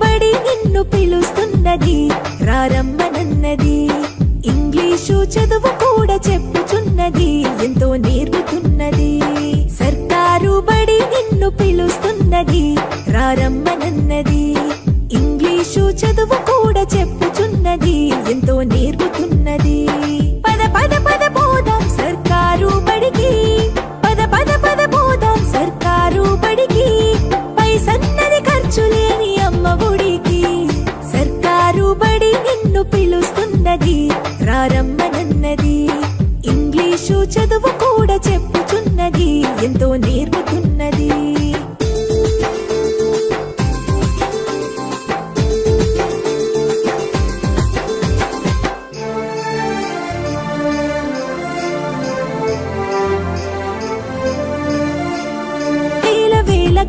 బడి నిన్ను పిలుస్తున్నది, రారమ్మనన్నది. ఇంగ్లీషు చదువు కూడా చెప్పుచున్నది, ఎంతో నేర్పుతున్నది. సర్కారు బడి నిన్ను పిలుస్తున్నది, రారమ్మనన్నది. ఇంగ్లీషు చదువు కూడా చెప్పుచున్నది, ఎంతో నేర్పుతున్నది. పద పద పద పోదాం సర్కారు బడికి, పద పద పద పోదాం సర్కారు బడికి. పైసన్నది ఖర్చు లేని అమ్మ ఒడికి. సర్కారు బడి నిన్ను పిలుస్తున్నది, రారమ్మనన్నది. ఇంగ్లీషు చదువు కూడా చెప్పుచున్నది, ఎంతో నేర్పుతున్నది.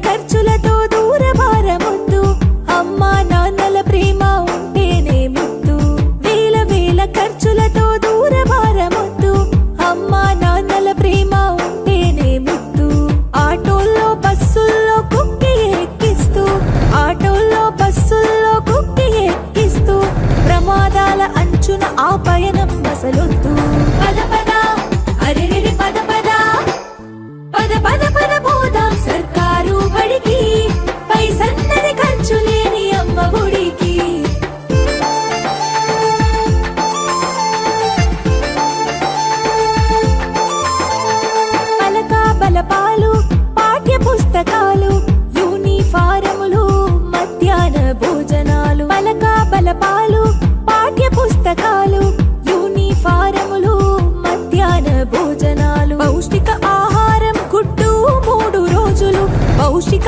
ఖర్చులతో దూరభారమొద్దు, అమ్మా నాన్నల ప్రేమ ఉంటేనే ముద్దు. వేల వేల ఖర్చులతో దూరభారమొద్దు, అమ్మా నాన్నల ప్రేమ ఉంటేనే ముద్దు. ఆటోల్లో బస్సుల్లో కుక్కి ఎక్కిస్తూ, ఆటోల్లో బస్సుల్లో కుక్కి ఎక్కిస్తూ, ప్రమాదాల అంచున ఆ పయనం అసలొద్దు. పద పద అరెరెరి పద పద, పద పద పద పోదాం సర్కారు బడికి. పైసన్నది ఖర్చు లేని అమ్మ ఒడికి. పలక బలపాలు, పాఠ్య పుస్తకాలు, యూనిఫారములు, మధ్యాహ్న భోజనాలు. పలక బలపాలు, పాఠ్య పుస్తకాలు, యూనిఫారములు, మధ్యాహ్న భోజనాలు. పౌష్టిక ఆహారం గుడ్డు 3 రోజులు, పౌష్టిక